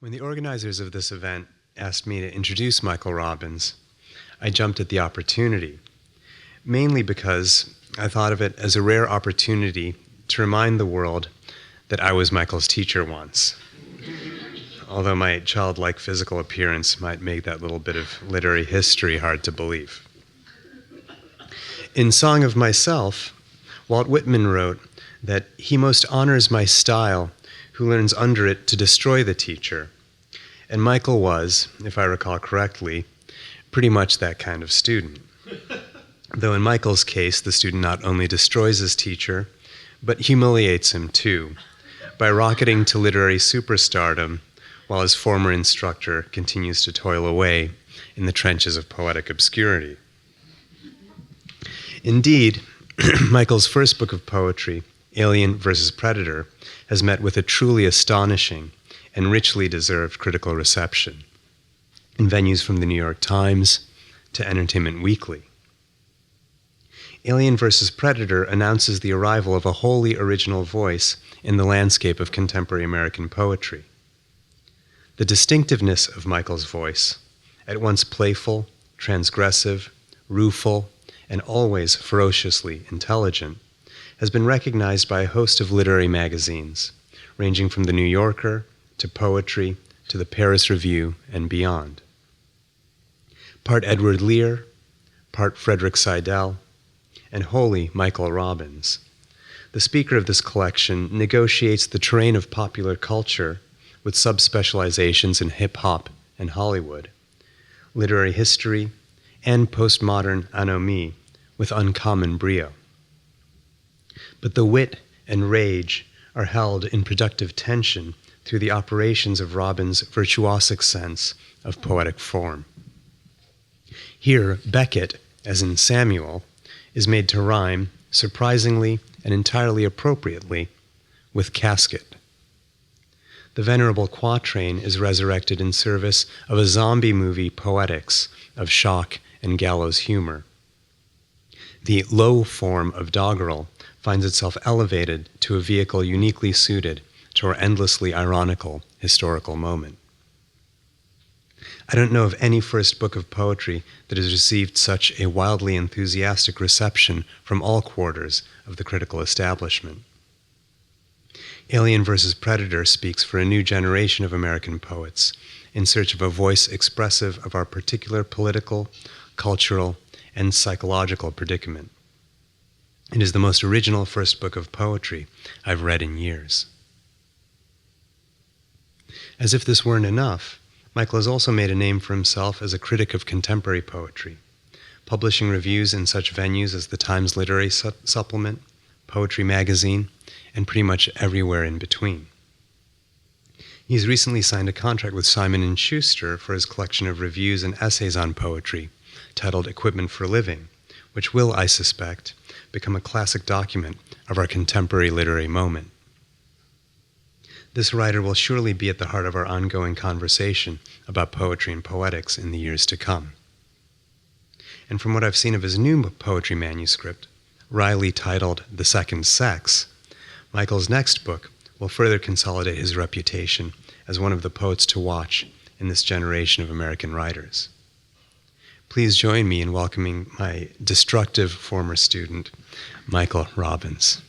When the organizers of this event asked me to introduce Michael Robbins, I jumped at the opportunity, mainly because I thought of it as a rare opportunity to remind the world that I was Michael's teacher once. Although my childlike physical appearance might make that little bit of literary history hard to believe. In Song of Myself, Walt Whitman wrote that he most honors my style who learns under it to destroy the teacher. And Michael was, if I recall correctly, pretty much that kind of student. Though in Michael's case, the student not only destroys his teacher, but humiliates him too, by rocketing to literary superstardom while his former instructor continues to toil away in the trenches of poetic obscurity. Indeed, Michael's first book of poetry, Alien versus Predator, has met with a truly astonishing and richly deserved critical reception in venues from the New York Times to Entertainment Weekly. Alien versus Predator announces the arrival of a wholly original voice in the landscape of contemporary American poetry. The distinctiveness of Michael's voice, at once playful, transgressive, rueful, and always ferociously intelligent, has been recognized by a host of literary magazines, ranging from The New Yorker to Poetry to the Paris Review and beyond. Part Edward Lear, part Frederick Seidel, and wholly Michael Robbins, the speaker of this collection negotiates the terrain of popular culture with subspecializations in hip-hop and Hollywood, literary history, and postmodern anomie with uncommon brio. But the wit and rage are held in productive tension through the operations of Robbins' virtuosic sense of poetic form. Here, Beckett, as in Samuel, is made to rhyme, surprisingly and entirely appropriately, with casket. The venerable quatrain is resurrected in service of a zombie movie Poetics of shock and gallows humor. The low form of doggerel finds itself elevated to a vehicle uniquely suited to our endlessly ironical historical moment. I don't know of any first book of poetry that has received such a wildly enthusiastic reception from all quarters of the critical establishment. Alien versus Predator speaks for a new generation of American poets in search of a voice expressive of our particular political, cultural, and psychological predicament. It is the most original first book of poetry I've read in years. As if this weren't enough, Michael has also made a name for himself as a critic of contemporary poetry, publishing reviews in such venues as the Times Literary Supplement, Poetry Magazine, and pretty much everywhere in between. He's recently signed a contract with Simon & Schuster for his collection of reviews and essays on poetry, titled Equipment for Living, which will, I suspect, become a classic document of our contemporary literary moment. This writer will surely be at the heart of our ongoing conversation about poetry and poetics in the years to come. And from what I've seen of his new poetry manuscript, wryly titled The Second Sex, Michael's next book will further consolidate his reputation as one of the poets to watch in this generation of American writers. Please join me in welcoming my destructive former student, Michael Robbins.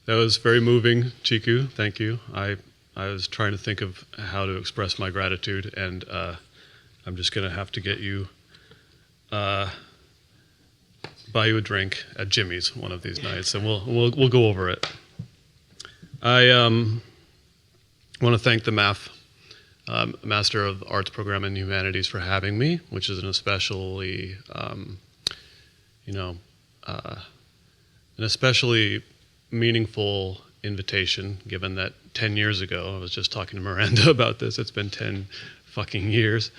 That was very moving, Chiku. Thank you. I was trying to think of how to express my gratitude, and I'm just going to have to get you, buy you a drink at Jimmy's one of these nights, and we'll go over it. I want to thank the Master of Arts program in Humanities for having me, which is an especially, an especially meaningful invitation, given that 10 years ago, I was just talking to Miranda about this, it's been 10 fucking years,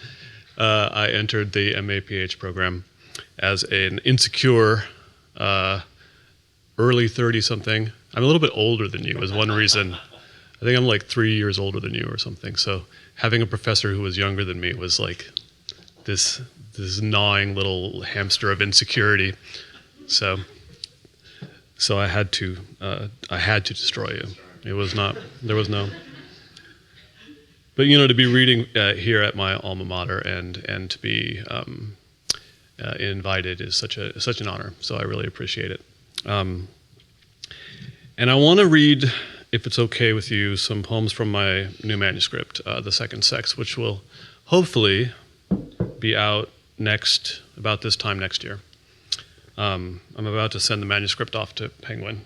I entered the MA-PH program as an insecure, early 30-something. I'm a little bit older than you is one reason. I think I'm like 3 years older than you or something. So having a professor who was younger than me was like this gnawing little hamster of insecurity. So So I had to destroy you. It was not, there was no. But to be reading here at my alma mater and to be invited is such an honor. So I really appreciate it. And I want to read, if it's okay with you, some poems from my new manuscript, The Second Sex, which will hopefully be out about this time next year. I'm about to send the manuscript off to Penguin.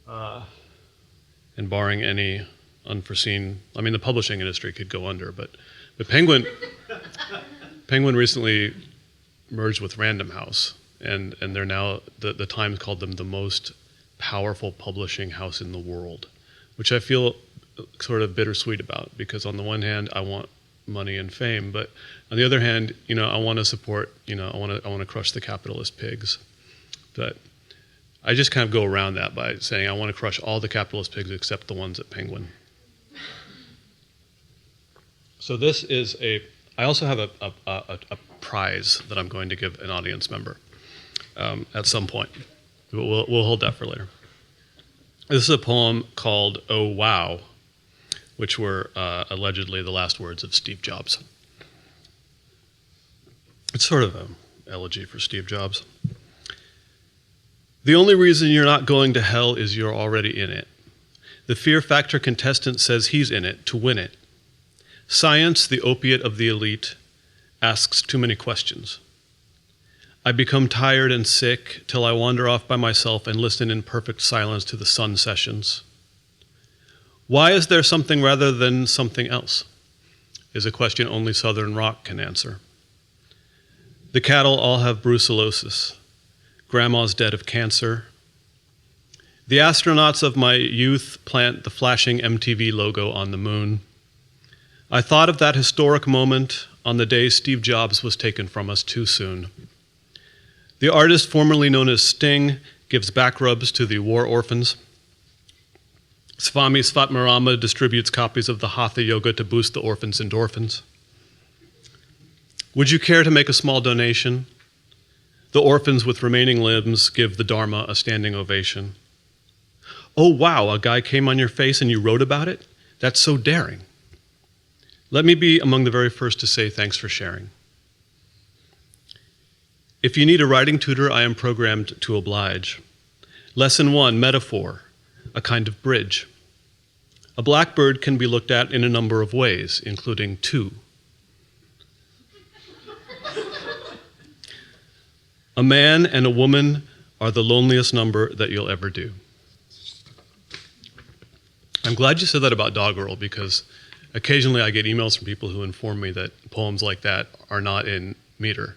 And barring any unforeseen, the publishing industry could go under, but Penguin recently merged with Random House, and they're now, the Times called them the most powerful publishing house in the world, which I feel sort of bittersweet about, because on the one hand, I want money and fame, but on the other hand, I want to support, I want to crush the capitalist pigs. But I just kind of go around that by saying I want to crush all the capitalist pigs except the ones at Penguin. So this is I also have a prize that I'm going to give an audience member at some point. We'll hold that for later. This is a poem called "Oh Wow," which were allegedly the last words of Steve Jobs. It's sort of an elegy for Steve Jobs. The only reason you're not going to hell is you're already in it. The Fear Factor contestant says he's in it to win it. Science, the opiate of the elite, asks too many questions. I become tired and sick till I wander off by myself and listen in perfect silence to the sun sessions. Why is there something rather than something else? Is a question only Southern rock can answer. The cattle all have brucellosis. Grandma's dead of cancer. The astronauts of my youth plant the flashing MTV logo on the moon. I thought of that historic moment on the day Steve Jobs was taken from us too soon. The artist formerly known as Sting gives back rubs to the war orphans. Swami Svatmarama distributes copies of the Hatha Yoga to boost the orphans' endorphins. Would you care to make a small donation? The orphans with remaining limbs give the Dharma a standing ovation. Oh wow, a guy came on your face and you wrote about it? That's so daring. Let me be among the very first to say thanks for sharing. If you need a writing tutor, I am programmed to oblige. Lesson 1, metaphor, a kind of bridge. A blackbird can be looked at in a number of ways, including 2. A man and a woman are the loneliest number that you'll ever do. I'm glad you said that about Doggerel, because occasionally I get emails from people who inform me that poems like that are not in meter.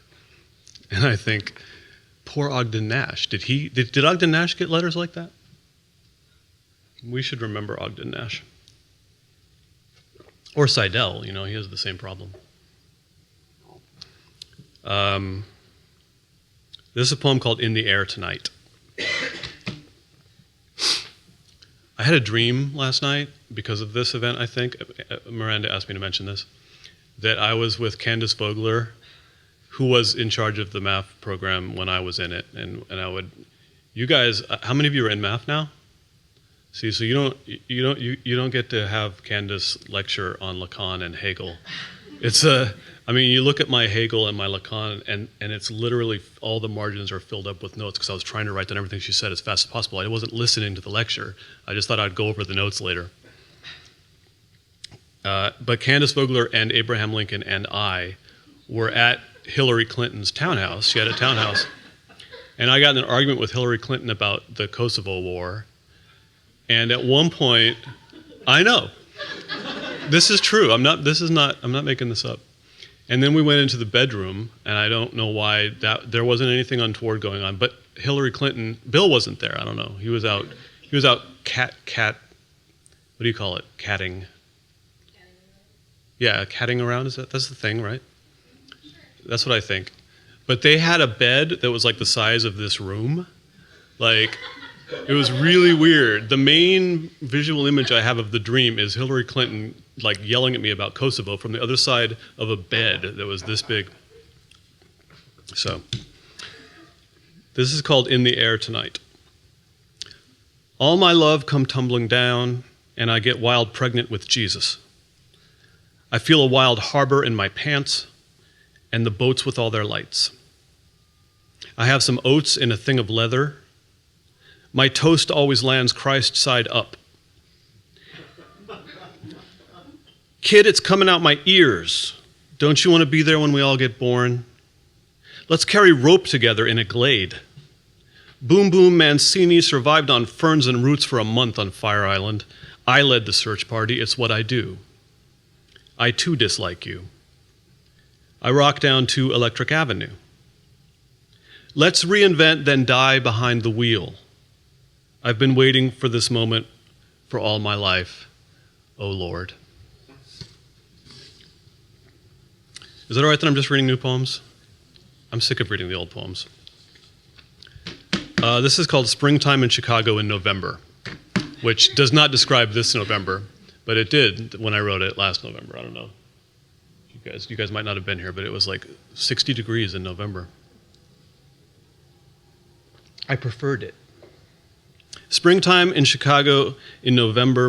And I think, poor Ogden Nash. Did Ogden Nash get letters like that? We should remember Ogden Nash. Or Seidel, he has the same problem. This is a poem called In the Air Tonight. I had a dream last night because of this event, I think. Miranda asked me to mention this. That I was with Candace Vogler, who was in charge of the math program when I was in it. And I would, you guys, how many of you are in math now? See, so you don't get to have Candace lecture on Lacan and Hegel. It's you look at my Hegel and my Lacan, and it's literally all the margins are filled up with notes because I was trying to write down everything she said as fast as possible. I wasn't listening to the lecture. I just thought I'd go over the notes later. But Candace Vogler and Abraham Lincoln and I were at Hillary Clinton's townhouse. She had a townhouse. And I got in an argument with Hillary Clinton about the Kosovo War. And at one point, I know. This is true. I'm not making this up. And then we went into the bedroom, and I don't know why there wasn't anything untoward going on. But Hillary Clinton, Bill wasn't there. I don't know. He was out cat. What do you call it? Catting. Yeah, catting around. That's the thing, right? That's what I think. But they had a bed that was like the size of this room. Like, it was really weird. The main visual image I have of the dream is Hillary Clinton like yelling at me about Kosovo from the other side of a bed that was this big. So, this is called In the Air Tonight. All my love come tumbling down, and I get wild pregnant with Jesus. I feel a wild harbor in my pants, and the boats with all their lights. I have some oats in a thing of leather. My toast always lands Christ side up. Kid, it's coming out my ears. Don't you want to be there when we all get born? Let's carry rope together in a glade. Boom Boom Mancini survived on ferns and roots for a month on Fire Island. I led the search party. It's what I do. I too dislike you. I rock down to Electric Avenue. Let's reinvent, then die behind the wheel. I've been waiting for this moment for all my life, oh Lord. Is it all right that I'm just reading new poems? I'm sick of reading the old poems. This is called Springtime in Chicago in November, which does not describe this November, but it did when I wrote it last November. I don't know. You guys might not have been here, but it was like 60 degrees in November. I preferred it. Springtime in Chicago in November,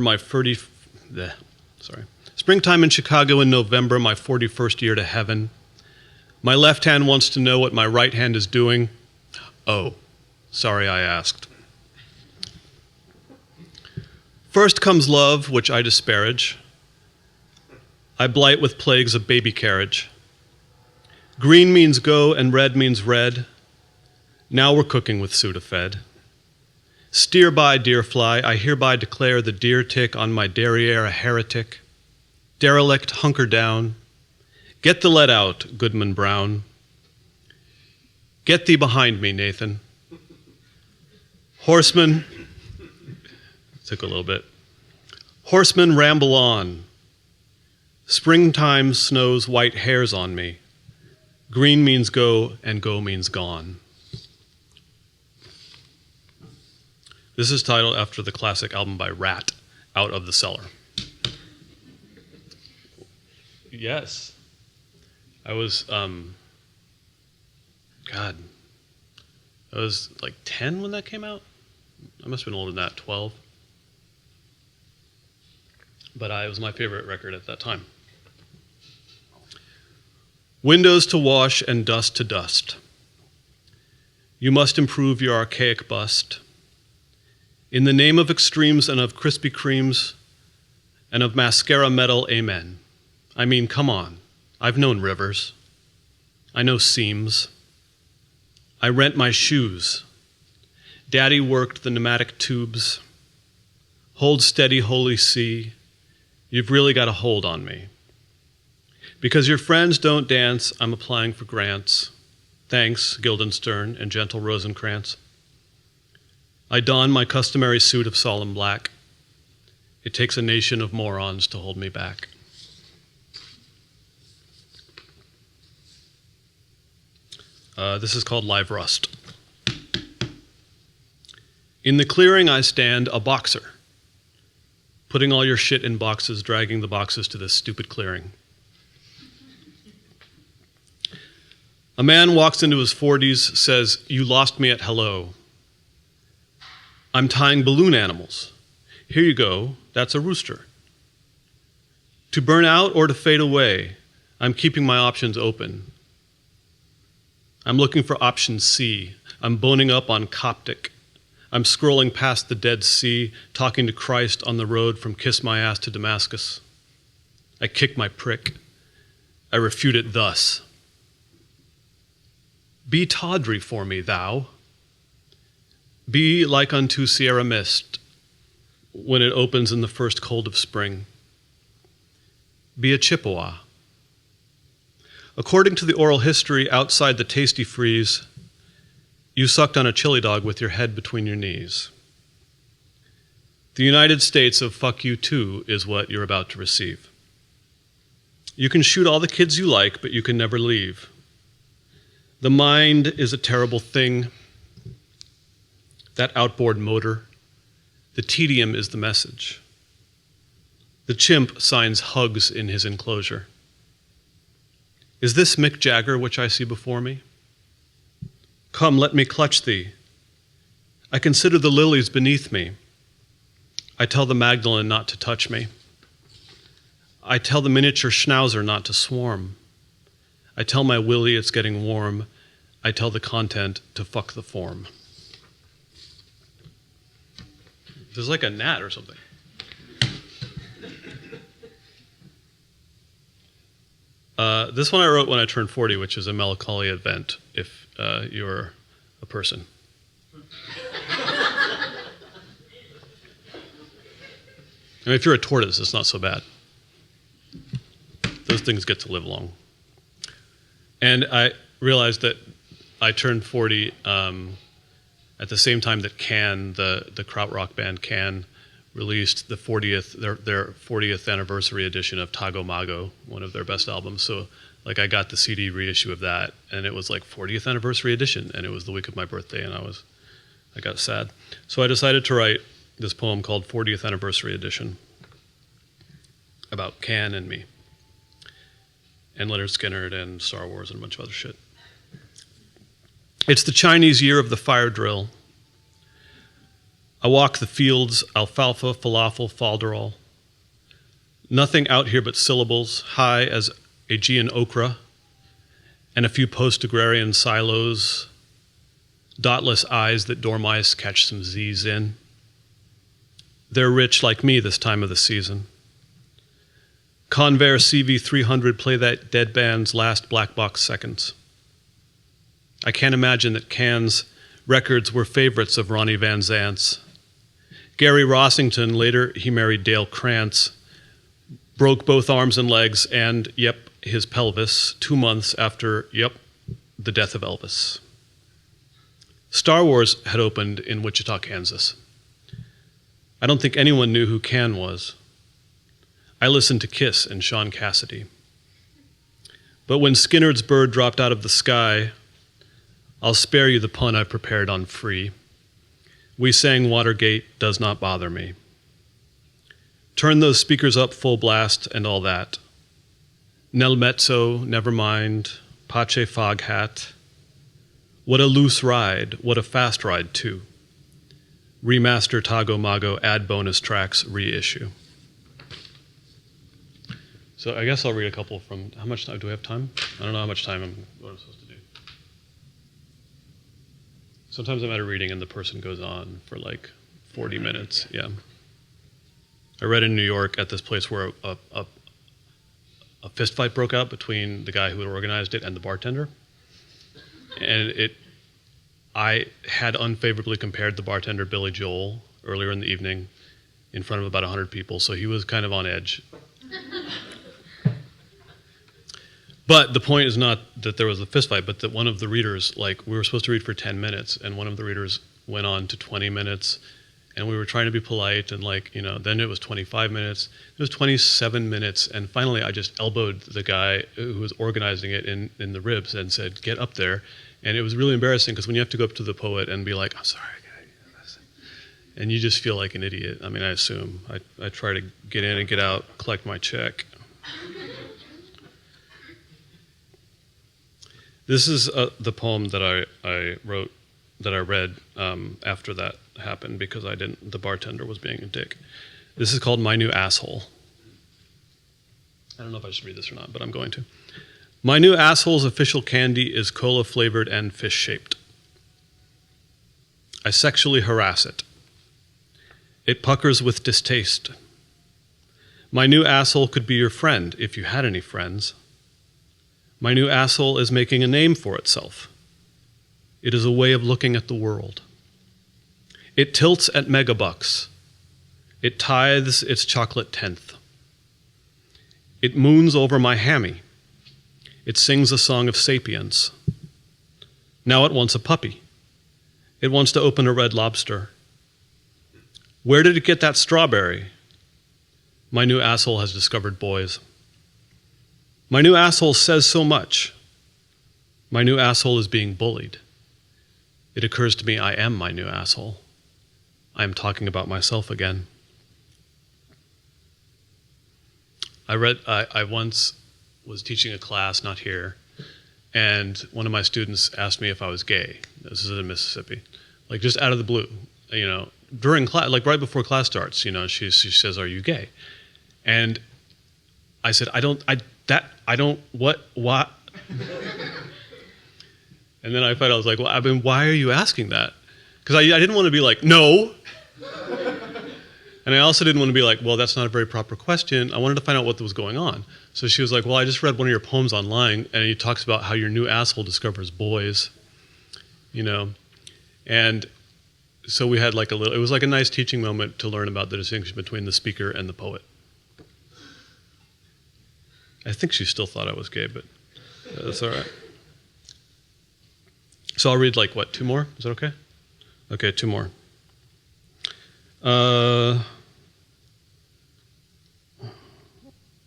Springtime in Chicago in November, my 41st year to heaven. My left hand wants to know what my right hand is doing. Oh, sorry I asked. First comes love, which I disparage. I blight with plagues of baby carriage. Green means go and red means red. Now we're cooking with Sudafed. Steer by, deer fly, I hereby declare the deer tick on my derriere a heretic. Derelict, hunker down. Get the lead out, Goodman Brown. Get thee behind me, Nathan. Horsemen, took a little bit. Horsemen ramble on. Springtime snows white hairs on me. Green means go and go means gone. This is titled after the classic album by Rat, Out of the Cellar. Yes. I was, I was like 10 when that came out. I must have been older than that, 12. But it was my favorite record at that time. Windows to wash and dust to dust. You must improve your archaic bust. In the name of extremes and of Krispy Kremes and of mascara metal, amen. I mean, come on. I've known rivers. I know seams. I rent my shoes. Daddy worked the pneumatic tubes. Hold steady, holy sea. You've really got a hold on me. Because your friends don't dance, I'm applying for grants. Thanks, Guildenstern and gentle Rosencrantz. I don my customary suit of solemn black. It takes a nation of morons to hold me back. This is called Live Rust. In the clearing I stand, a boxer, putting all your shit in boxes, dragging the boxes to this stupid clearing. A man walks into his 40s, says, "You lost me at hello." I'm tying balloon animals. Here you go, that's a rooster. To burn out or to fade away, I'm keeping my options open. I'm looking for option C. I'm boning up on Coptic. I'm scrolling past the Dead Sea, talking to Christ on the road from Kiss My Ass to Damascus. I kick my prick. I refute it thus. Be tawdry for me, thou. Be like unto Sierra Mist when it opens in the first cold of spring. Be a Chippewa. According to the oral history outside the tasty freeze, you sucked on a chili dog with your head between your knees. The United States of fuck you too is what you're about to receive. You can shoot all the kids you like, but you can never leave. The mind is a terrible thing. That outboard motor, the tedium is the message. The chimp signs hugs in his enclosure. Is this Mick Jagger which I see before me? Come, let me clutch thee. I consider the lilies beneath me. I tell the Magdalene not to touch me. I tell the miniature schnauzer not to swarm. I tell my willy it's getting warm. I tell the content to fuck the form. This is like a gnat or something. This one I wrote when I turned 40, which is a melancholy event if you're a person. I mean, if you're a tortoise, it's not so bad. Those things get to live long. And I realized that I turned 40 at the same time that Can, the krautrock band Can, released the 40th their 40th anniversary edition of Tago Mago, one of their best albums. So like I got the CD reissue of that, and it was like 40th anniversary edition, and it was the week of my birthday, and I got sad. So I decided to write this poem called 40th Anniversary Edition about Can and me, and Leonard Skinner and Star Wars and a bunch of other shit. It's the Chinese year of the fire drill. I walk the fields, alfalfa, falafel, falderol. Nothing out here but syllables, high as Aegean okra, and a few post-agrarian silos, dotless eyes that dormice catch some Z's in. They're rich like me this time of the season. Convair CV300 play that dead band's last black box seconds. I can't imagine that Can's records were favorites of Ronnie Van Zant's. Gary Rossington, later he married Dale Krantz, broke both arms and legs and, yep, his pelvis 2 months after, yep, the death of Elvis. Star Wars had opened in Wichita, Kansas. I don't think anyone knew who Can was. I listened to Kiss and Sean Cassidy. But when Skinner's bird dropped out of the sky, I'll spare you the pun I prepared on Free. We sang Watergate Does Not Bother Me. Turn those speakers up full blast and all that. Nel Mezzo, Nevermind, Pace Foghat. What a loose ride, what a fast ride too. Remaster Tago Mago, add bonus tracks, reissue. So I guess I'll read a couple from, how much time, do we have time? I don't know how much time what I'm supposed to do. Sometimes I'm at a reading and the person goes on for like 40 minutes, yeah. I read in New York at this place where a fist fight broke out between the guy who had organized it and the bartender. And I had unfavorably compared the bartender, Billy Joel, earlier in the evening in front of about 100 people, so he was kind of on edge. But the point is not that there was a fist fight, but that one of the readers, like, we were supposed to read for 10 minutes, and one of the readers went on to 20 minutes, and we were trying to be polite, and like, you know, then it was 25 minutes, it was 27 minutes, and finally I just elbowed the guy who was organizing it in the ribs and said, get up there. And it was really embarrassing because when you have to go up to the poet and be like, I'm sorry, and you just feel like an idiot. I mean, I assume. I try to get in and get out, collect my check. This is the poem that I wrote, that I read after that happened because the bartender was being a dick. This is called My New Asshole. I don't know if I should read this or not, but I'm going to. My new asshole's official candy is cola-flavored and fish-shaped. I sexually harass it. It puckers with distaste. My new asshole could be your friend if you had any friends. My new asshole is making a name for itself. It is a way of looking at the world. It tilts at megabucks. It tithes its chocolate tenth. It moons over my hammy. It sings a song of sapience. Now it wants a puppy. It wants to open a Red Lobster. Where did it get that strawberry? My new asshole has discovered boys. My new asshole says so much. My new asshole is being bullied. It occurs to me I am my new asshole. I am talking about myself again. I once was teaching a class, not here, and one of my students asked me if I was gay. This is in Mississippi. Like, just out of the blue, you know, during class, like right before class starts, you know, she says, "Are you gay?" And I said, what? And then I was like, well, I mean, why are you asking that? Because I didn't want to be like, no. And I also didn't want to be like, well, that's not a very proper question. I wanted to find out what was going on. So she was like, well, I just read one of your poems online, and it talks about how your new asshole discovers boys, you know. And so we had like it was like a nice teaching moment to learn about the distinction between the speaker and the poet. I think she still thought I was gay, but that's all right. So I'll read like, what, 2 more? Is that okay? Okay, 2 more. I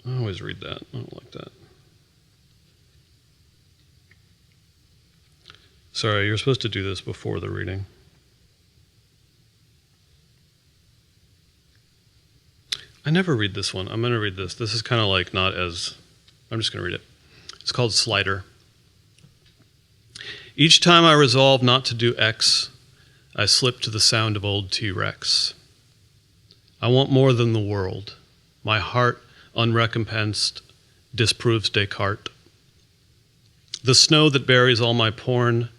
always read that. I don't like that. Sorry, you're supposed to do this before the reading. I never read this one. I'm going to read this. This is kind of like not as... I'm just going to read it. It's called Slider. Each time I resolve not to do X, I slip to the sound of old T-Rex. I want more than the world. My heart, unrecompensed, disproves Descartes. The snow that buries all my porn,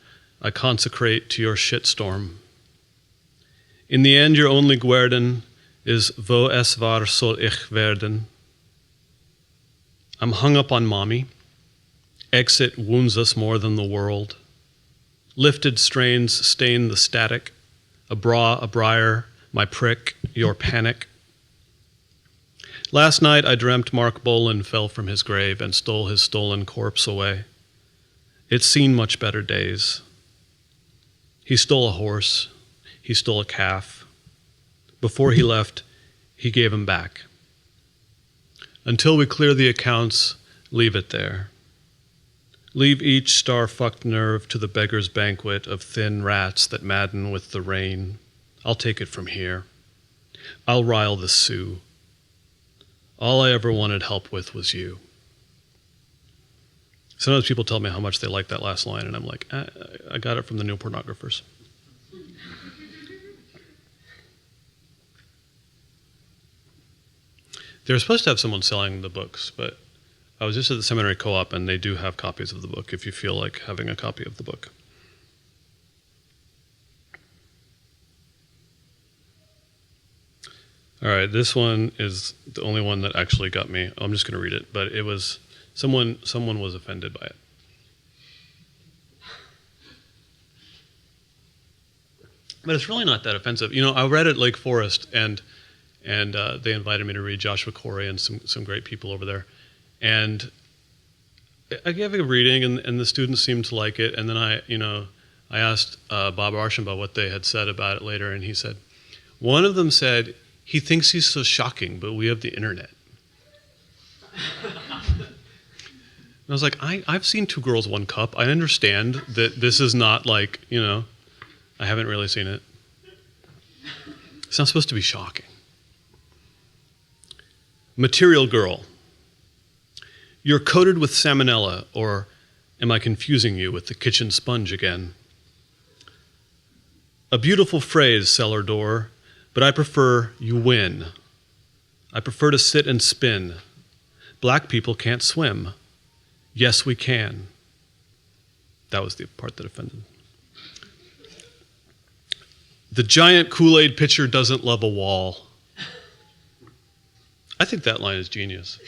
I consecrate to your shitstorm. In the end, your only guerdon is wo es war soll ich werden. I'm hung up on mommy. Exit wounds us more than the world. Lifted strains stain the static. A bra, a briar, my prick, your panic. Last night I dreamt Mark Bolan fell from his grave and stole his stolen corpse away. It's seen much better days. He stole a horse. He stole a calf. Before he left, he gave him back. Until we clear the accounts, leave it there. Leave each star-fucked nerve to the beggar's banquet of thin rats that madden with the rain. I'll take it from here. I'll rile the Sioux. All I ever wanted help with was you. Sometimes people tell me how much they like that last line, and I'm like, I got it from the New Pornographers. They're supposed to have someone selling the books, but I was just at the seminary co-op, and they do have copies of the book if you feel like having a copy of the book. All right, this one is the only one that actually got me. I'm just going to read it, but it was someone was offended by it. But it's really not that offensive. You know, I read at Lake Forest, and they invited me to read Joshua Corey and some great people over there. And I gave a reading, and the students seemed to like it. And then I asked Bob Archambault what they had said about it later, and he said, one of them said, he thinks he's so shocking, but we have the internet. And I was like, I've seen Two Girls, One Cup. I understand that this is not like, I haven't really seen it. It's not supposed to be shocking. Material Girl. You're coated with salmonella, or am I confusing you with the kitchen sponge again? A beautiful phrase, cellar door, but I prefer you win. I prefer to sit and spin. Black people can't swim. Yes, we can. That was the part that offended. The giant Kool-Aid pitcher doesn't love a wall. I think that line is genius.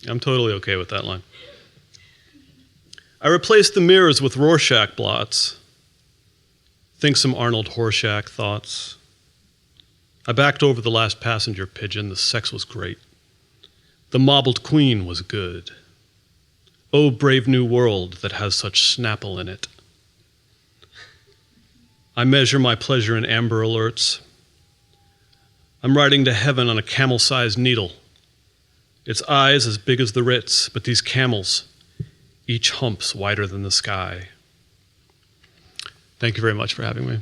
I'm totally okay with that line. I replaced the mirrors with Rorschach blots. Think some Arnold Horshack thoughts. I backed over the last passenger pigeon. The sex was great. The mobbled queen was good. Oh, brave new world that has such Snapple in it. I measure my pleasure in Amber Alerts. I'm riding to heaven on a camel-sized needle. Its eyes as big as the Ritz, but these camels, each hump's wider than the sky. Thank you very much for having me.